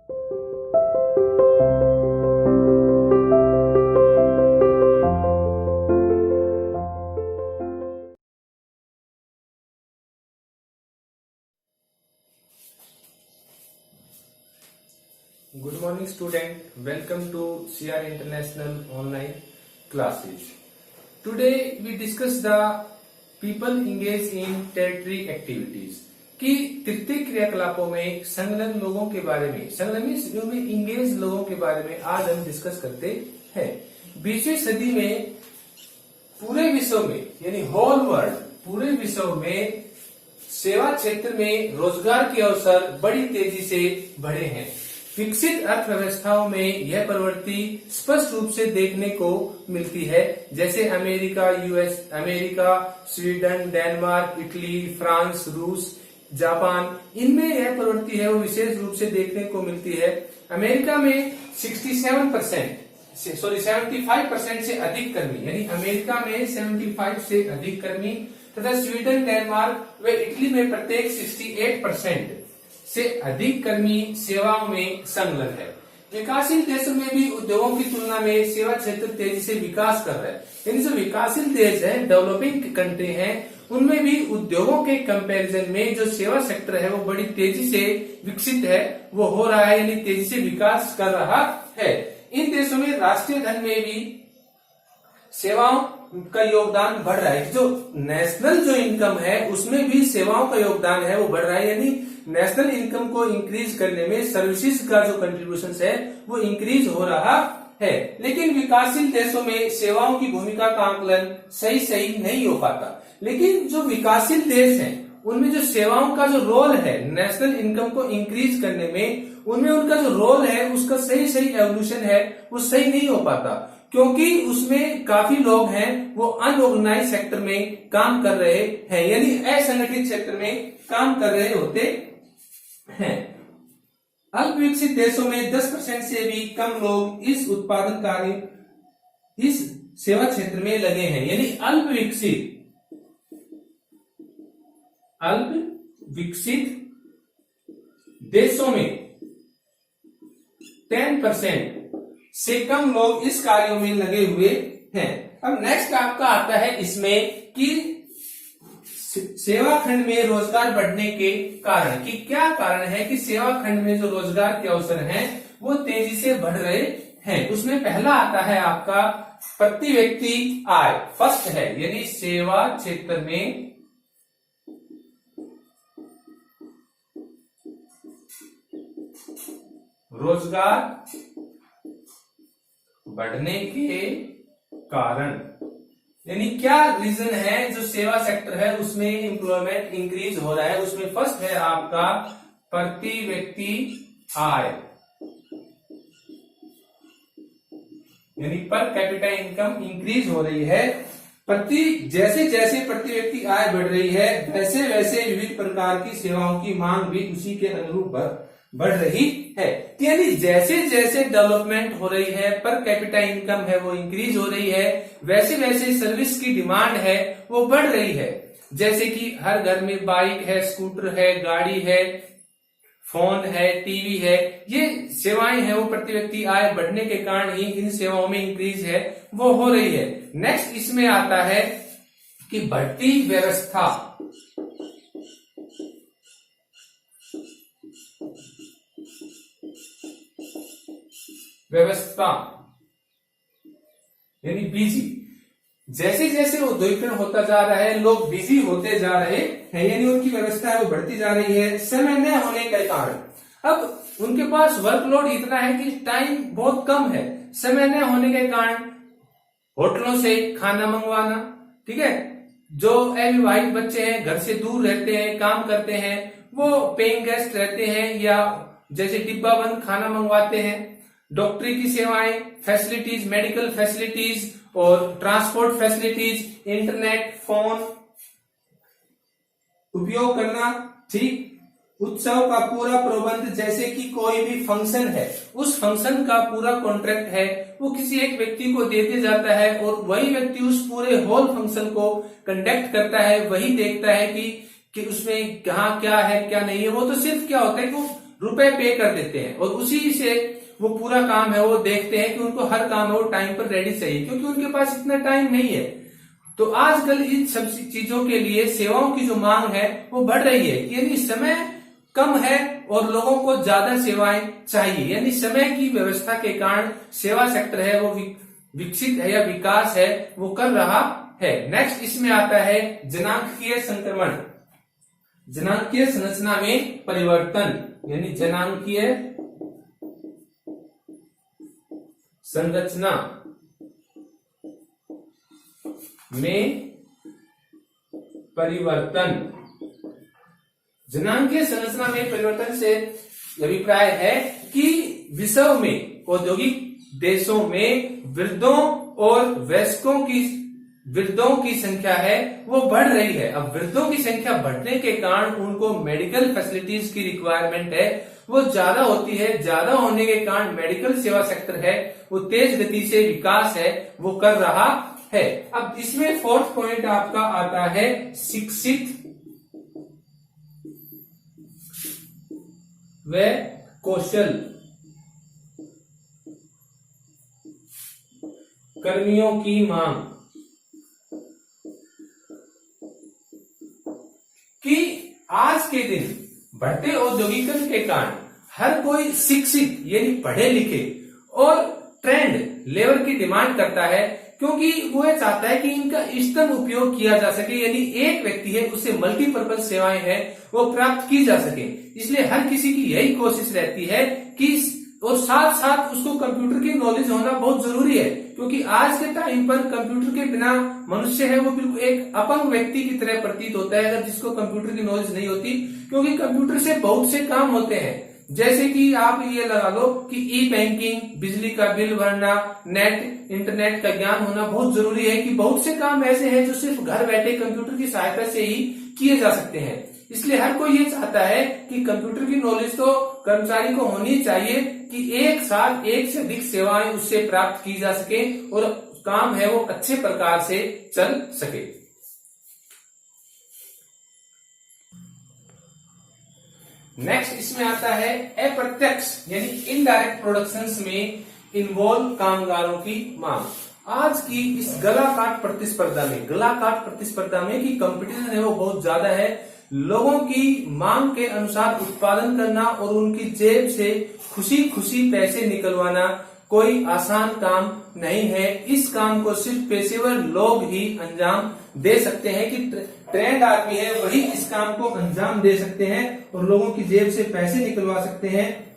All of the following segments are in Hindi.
Good morning student, welcome to CR International online classes. Today we discuss the people engage in tertiary activities कि तृतीय क्रियाकलापों में संलग्न लोगों के बारे में, संलग्न में इंगेज लोगों के बारे में आज हम डिस्कस करते हैं। 20वीं सदी में पूरे विश्व में यानी होल वर्ल्ड पूरे विश्व में सेवा क्षेत्र में रोजगार के अवसर बड़ी तेजी से बढ़े हैं। विकसित अर्थव्यवस्थाओं में यह प्रवृत्ति स्पष्ट रूप से देखने को मिलती है, जैसे America, Sweden, Denmark, Italy, France, रूस, जापान। इनमें यह प्रवृत्ति है वो विशेष रूप से देखने को मिलती है। अमेरिका में 75% से अधिक कर्मी, यानी अमेरिका में 75 से अधिक कर्मी तथा स्वीडन, डेनमार्क व इटली में प्रत्येक 68% से अधिक कर्मी सेवाओं में संलग्न है। विकासशील देशों में भी उद्योगों की तुलना में सेवा क्षेत्र तेजी से विकास कर रहा है। यानी जो विकासशील देश है, डेवलपिंग कंट्री हैं, उनमें भी उद्योगों के कंपैरिजन में जो सेवा सेक्टर है वो बड़ी तेजी से विकसित है, वो हो रहा है, यानी तेजी से विकास कर रहा है। इन देशों में राष्ट्रीय धन में भी सेवाओं का योगदान बढ़ रहा है। जो नेशनल जो इनकम है उसमें भी सेवाओं का योगदान है वो बढ़ रहा है, यानी नेशनल इनकम को इंक्रीज करने में सर्विसेज का जो कंट्रीब्यूशन है वो इंक्रीज हो रहा है। लेकिन विकासशील देशों में सेवाओं की भूमिका का आकलन सही नहीं हो पाता। लेकिन जो विकासशील देश हैं उनमें जो सेवाओं का जो रोल है नेशनल इनकम को इंक्रीज करने में, उनमें उनका जो रोल है उसका सही एवोल्यूशन है वो सही नहीं हो पाता, क्योंकि उसमें काफी लोग हैं वो अनऑर्गेनाइज सेक्टर में काम कर रहे हैं, यानी असंगठित क्षेत्र में काम कर रहे होते हैं। अल्प विकसित देशों में 10% से भी कम लोग इस उत्पादन कार्य, इस सेवा क्षेत्र में लगे हैं। यानी अल्प विकसित देशों में 10% से कम लोग इस कार्यों में लगे हुए हैं। अब नेक्स्ट आपका आता है इसमें कि सेवा खंड में रोजगार बढ़ने के कारण, कि क्या कारण है कि सेवा खंड में जो रोजगार के अवसर हैं वो तेजी से बढ़ रहे हैं। उसमें पहला आता है आपका प्रति व्यक्ति आय, फर्स्ट है, यानी सेवा क्षेत्र में रोजगार बढ़ने के कारण, यानी क्या रीजन है जो सेवा सेक्टर है उसमें एम्प्लॉयमेंट इंक्रीज हो रहा है। उसमें फर्स्ट है आपका प्रति व्यक्ति आय, यानी पर कैपिटा इनकम इंक्रीज हो रही है। जैसे जैसे प्रति व्यक्ति आय बढ़ रही है वैसे वैसे विविध प्रकार की सेवाओं की मांग भी उसी के अनुरूप बढ़ रही है। यानी जैसे जैसे डेवलपमेंट हो रही है, पर कैपिटा इनकम है वो इंक्रीज हो रही है, वैसे वैसे सर्विस की डिमांड है वो बढ़ रही है। जैसे कि हर घर में बाइक है, स्कूटर है, गाड़ी है, फोन है, टीवी है, ये सेवाएं हैं वो प्रति व्यक्ति आय बढ़ने के कारण ही इन सेवाओं में इंक्रीज है वो हो रही है। नेक्स्ट इसमें आता है कि बढ़ती व्यवस्था यानी बिजी, जैसे जैसे औद्योगिकरण होता जा रहा है लोग बिजी होते जा रहे हैं, यानी उनकी व्यवस्था है वो बढ़ती जा रही है समय न होने के कारण। अब उनके पास वर्कलोड इतना है कि टाइम बहुत कम है, समय न होने के कारण होटलों से खाना मंगवाना, ठीक है, जो अविवाहित बच्चे हैं घर से दूर रहते हैं, काम करते हैं, वो पेइंग गेस्ट रहते हैं या जैसे डिब्बा बंद खाना मंगवाते हैं। डॉक्टरी की सेवाएं, फैसिलिटीज, मेडिकल फैसिलिटीज और ट्रांसपोर्ट फैसिलिटीज, इंटरनेट, फोन उपयोग करना, ठीक, उत्सव का पूरा प्रबंध, जैसे कि कोई भी फंक्शन है उस फंक्शन का पूरा कॉन्ट्रैक्ट है वो किसी एक व्यक्ति को देते जाता है और वही व्यक्ति उस पूरे होल फंक्शन को कंडक्ट करता है, वही देखता है कि उसमें कहाँ क्या है क्या नहीं है। वो तो सिर्फ क्या होता है कि वो रुपए पे कर देते हैं और उसी से वो पूरा काम है वो देखते हैं कि उनको हर काम है वो टाइम पर रेडी चाहिए, क्योंकि उनके पास इतना टाइम नहीं है। तो आजकल इन सब चीजों के लिए सेवाओं की जो मांग है वो बढ़ रही है, यानी समय कम है और लोगों को ज्यादा सेवाएं चाहिए, यानी समय की व्यवस्था के कारण सेवा सेक्टर है वो विकसित है या विकास है वो कर रहा है। नेक्स्ट इसमें आता है जनांकीय संक्रमण, जनांकीय संरचना में परिवर्तन, यानी जनांकीय संरचना में परिवर्तन। जनांकीय संरचना में परिवर्तन से अभिप्राय है कि विश्व में औद्योगिक देशों में वृद्धों और वृद्धों की संख्या है वो बढ़ रही है। अब वृद्धों की संख्या बढ़ने के कारण उनको मेडिकल फैसिलिटीज की रिक्वायरमेंट है वो ज्यादा होती है। ज्यादा होने के कारण मेडिकल सेवा सेक्टर है वो तेज गति से विकास है वो कर रहा है। अब इसमें फोर्थ पॉइंट आपका आता है शिक्षित व कौशल कर्मियों की मांग, कि आज के दिन बढ़ते औद्योगिकरण के कारण हर कोई शिक्षित यानी पढ़े लिखे और ट्रेंड लेबर की डिमांड करता है, क्योंकि वो ये चाहता है कि इनका इष्टतम उपयोग किया जा सके, यानी एक व्यक्ति है उससे मल्टीपर्पज सेवाएं हैं वो प्राप्त की जा सके। इसलिए हर किसी की यही कोशिश रहती है कि और साथ साथ उसको कंप्यूटर की नॉलेज होना बहुत जरूरी है, क्योंकि आज के टाइम पर कंप्यूटर के बिना मनुष्य है वो बिल्कुल एक अपंग व्यक्ति की तरह प्रतीत होता है अगर जिसको कंप्यूटर की नॉलेज नहीं होती, क्योंकि कंप्यूटर से बहुत से काम होते हैं। जैसे कि आप ये लगा लो कि ई बैंकिंग, बिजली का बिल भरना, नेट इंटरनेट का ज्ञान होना बहुत जरूरी है, कि बहुत से काम ऐसे हैं जो सिर्फ घर बैठे कंप्यूटर की सहायता से ही किए जा सकते हैं। इसलिए हर कोई ये चाहता है कि कंप्यूटर की नॉलेज तो कर्मचारी को होनी चाहिए कि एक साथ एक से अधिक सेवाएं उससे प्राप्त की जा सके और काम है वो अच्छे प्रकार से चल सके। नेक्स्ट इसमें आता है अप्रत्यक्ष यानी इनडायरेक्ट प्रोडक्शंस में इन्वॉल्व कामगारों की मांग। आज की इस गला काट प्रतिस्पर्धा में कि कंपटीशन है वो बहुत ज्यादा है, लोगों की मांग के अनुसार उत्पादन करना और उनकी जेब से खुशी खुशी पैसे निकलवाना कोई आसान काम नहीं है। इस काम को सिर्फ पेशेवर लोग ही अंजाम दे सकते हैं, कि ट्रेंड आदमी है वही इस काम को अंजाम दे सकते हैं और लोगों की जेब से पैसे निकलवा सकते हैं।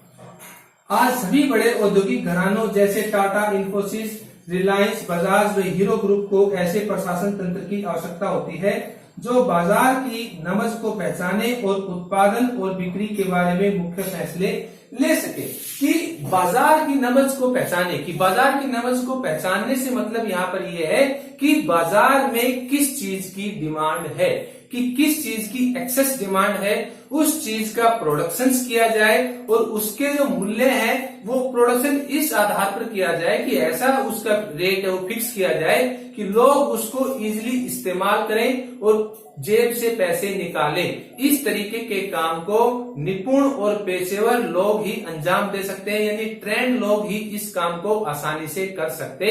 आज सभी बड़े औद्योगिक घरानों जैसे टाटा, इन्फोसिस, रिलायंस, बजाज व हीरो ग्रुप को ऐसे प्रशासन तंत्र की आवश्यकता होती है जो बाजार की नब्ज को पहचाने और उत्पादन और बिक्री के बारे में मुख्य फैसले ले सके। कि बाजार की नब्ज को पहचाने, कि बाजार की नब्ज को पहचानने से मतलब यहाँ पर यह है कि बाजार में किस चीज की डिमांड है, कि किस चीज की एक्सेस डिमांड है, उस चीज का प्रोडक्शन किया जाए और उसके जो मूल्य है वो प्रोडक्शन इस आधार पर किया जाए कि ऐसा उसका रेट है वो फिक्स किया जाए कि लोग उसको इजीली इस्तेमाल करें और जेब से पैसे निकालें। इस तरीके के काम को निपुण और पेशेवर लोग ही अंजाम दे सकते हैं, यानी ट्रेंड लोग ही इस काम को आसानी से कर सकते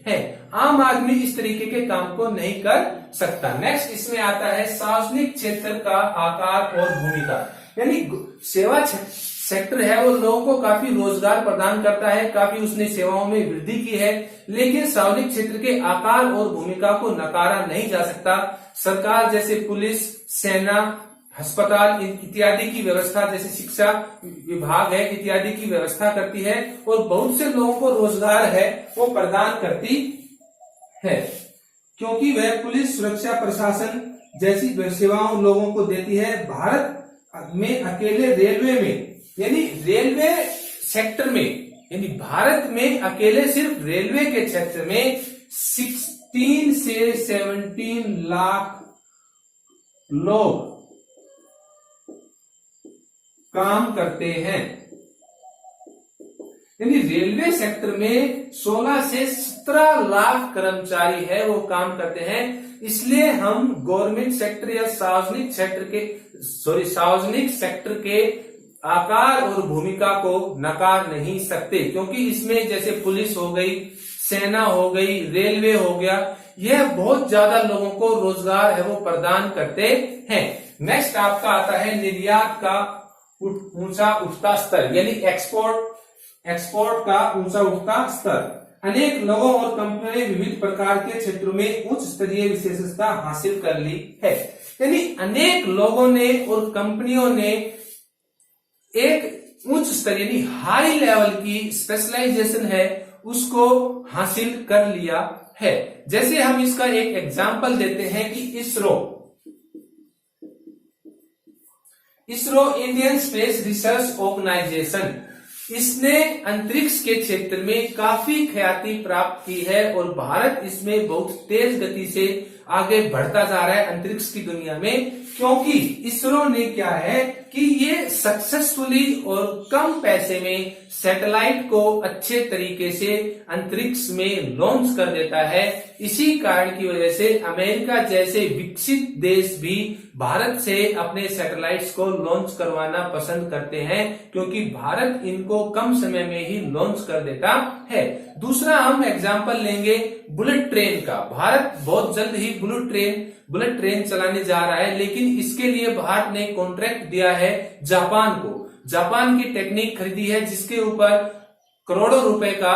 हैं। आम आदमी इस तरीके के काम को नहीं कर सकता। नेक्स्ट इसमें आता है सार्वजनिक क्षेत्र का आकार और भूमिका, यानी सेवा सेक्टर है वो लोगों को काफी रोजगार प्रदान करता है, काफी उसने सेवाओं में वृद्धि की है, लेकिन सार्वजनिक क्षेत्र के आकार और भूमिका को नकारा नहीं जा सकता। सरकार जैसे पुलिस, सेना, अस्पताल इत्यादि की व्यवस्था, जैसे शिक्षा विभाग है इत्यादि की व्यवस्था करती है और बहुत से लोगों को रोजगार है वो प्रदान करती है, क्योंकि वह पुलिस, सुरक्षा, प्रशासन जैसी सेवाओं लोगों को देती है। भारत में अकेले रेलवे में यानी रेलवे सेक्टर में, यानी भारत में अकेले सिर्फ रेलवे के क्षेत्र में 16 से 17 लाख लोग काम करते हैं, यानी रेलवे सेक्टर में 16 से 17 लाख कर्मचारी है वो काम करते हैं। इसलिए हम गवर्नमेंट सेक्टर या सार्वजनिक सेक्टर के आकार और भूमिका को नकार नहीं सकते, क्योंकि इसमें जैसे पुलिस हो गई, सेना हो गई, रेलवे हो गया, यह बहुत ज्यादा लोगों को रोजगार है वो प्रदान करते हैं। नेक्स्ट आपका आता है निर्यात का ऊंचा उठता स्तर, यानी एक्सपोर्ट का ऊंचा उठता स्तर। अनेक लोगों और कंपनियों ने विविध प्रकार के क्षेत्रों में उच्च स्तरीय विशेषज्ञता हासिल कर ली है, यानी अनेक लोगों ने और कंपनियों ने एक उच्च स्तर यानी हाई लेवल की स्पेशलाइजेशन है उसको हासिल कर लिया है। जैसे हम इसका एक एग्जांपल देते हैं कि ISRO Indian space research organisation, इसने अंतरिक्ष के क्षेत्र में काफी ख्याति प्राप्त की है और भारत इसमें बहुत तेज गति से आगे बढ़ता जा रहा है अंतरिक्ष की दुनिया में, क्योंकि इसरो ने क्या है कि ये सक्सेसफुली और कम पैसे में सैटेलाइट को अच्छे तरीके से अंतरिक्ष में लॉन्च कर देता है। इसी कारण की वजह से अमेरिका जैसे विकसित देश भी भारत से अपने सैटेलाइट्स को लॉन्च करवाना पसंद करते हैं, क्योंकि भारत इनको कम समय में ही लॉन्च कर देता है। दूसरा हम एग्जांपल लेंगे बुलेट ट्रेन का। भारत बहुत जल्द ही बुलेट ट्रेन चलाने जा रहा है, लेकिन इसके लिए भारत ने कॉन्ट्रैक्ट दिया है जापान को। जापान की टेक्निक खरीदी है जिसके ऊपर करोड़ों रुपए का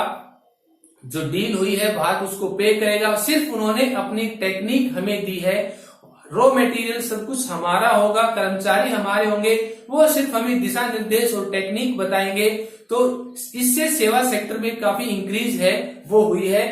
जो डील हुई है भारत उसको पे करेगा। सिर्फ उन्होंने अपनी टेक्निक हमें दी है, रॉ मटेरियल सब कुछ हमारा होगा, कर्मचारी हमारे होंगे, वो सिर्फ हमें दिशा निर्देश और टेक्निक बताएंगे। तो इससे सेवा सेक्टर में काफी इंक्रीज है वो हुई है।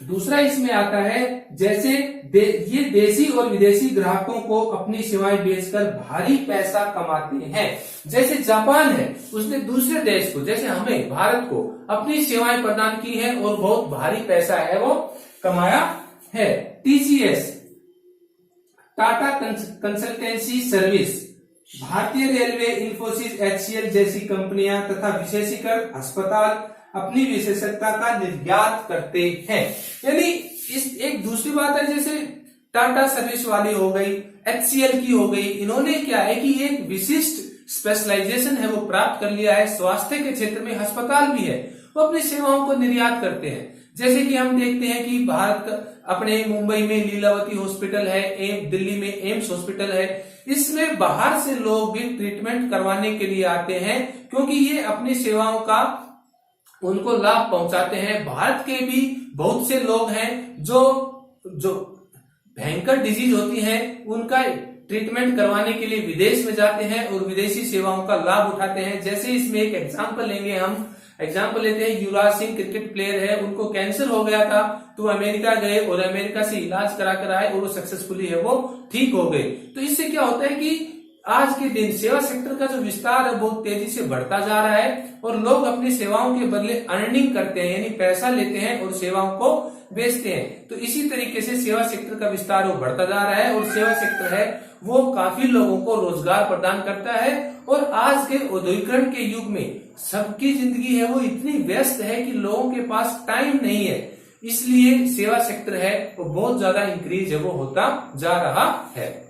दूसरा इसमें आता है जैसे ये देशी और विदेशी ग्राहकों को अपनी सेवाएं बेचकर भारी पैसा कमाते हैं। जैसे जापान है उसने दूसरे देश को जैसे हमें भारत को अपनी सेवाएं प्रदान की है और बहुत भारी पैसा है वो कमाया है। टीसीएस टाटा कंसल्टेंसी सर्विस, भारतीय रेलवे, इंफोसिस, एचसीएल जैसी कंपनियां तथा विशेषीकृत अस्पताल अपनी विशेषज्ञता का निर्यात करते हैं। यानी इस एक दूसरी बात है जैसे टाटा सर्विस वाली हो गई, एचसीएल की हो गई, इन्होंने क्या है कि एक विशिष्ट स्पेशलाइजेशन है वो प्राप्त कर लिया है। स्वास्थ्य के क्षेत्र में अस्पताल भी है, वो अपनी सेवाओं को निर्यात करते हैं। जैसे कि हम देखते हैं कि भारत अपने मुंबई में लीलावती हॉस्पिटल है, दिल्ली में एम्स हॉस्पिटल है, इसमें बाहर से लोग भी ट्रीटमेंट करवाने के लिए आते हैं, क्योंकि ये अपनी सेवाओं का उनको लाभ पहुंचाते हैं। भारत के भी बहुत से लोग हैं जो भयंकर डिजीज होती है उनका ट्रीटमेंट करवाने के लिए विदेश में जाते हैं और विदेशी सेवाओं का लाभ उठाते हैं। जैसे इसमें एक एग्जांपल लेंगे, हम एग्जांपल लेते हैं युवराज सिंह क्रिकेट प्लेयर है, उनको कैंसर हो गया था तो अमेरिका गए और अमेरिका से इलाज करा कर आए और वो सक्सेसफुली है वो ठीक हो गए। तो इससे क्या होता है कि आज के दिन सेवा सेक्टर का जो विस्तार है बहुत तेजी से बढ़ता जा रहा है और लोग अपनी सेवाओं के बदले अर्निंग करते हैं, यानी पैसा लेते हैं और सेवाओं को बेचते हैं। तो इसी तरीके से सेवा सेक्टर का विस्तार वो बढ़ता जा रहा है और सेवा सेक्टर है वो काफी लोगों को रोजगार प्रदान करता है। और आज के औद्योगिकरण के युग में सबकी जिंदगी है वो इतनी व्यस्त है कि लोगों के पास टाइम नहीं है, इसलिए सेवा सेक्टर है वो बहुत ज्यादा इंक्रीज है वो होता जा रहा है।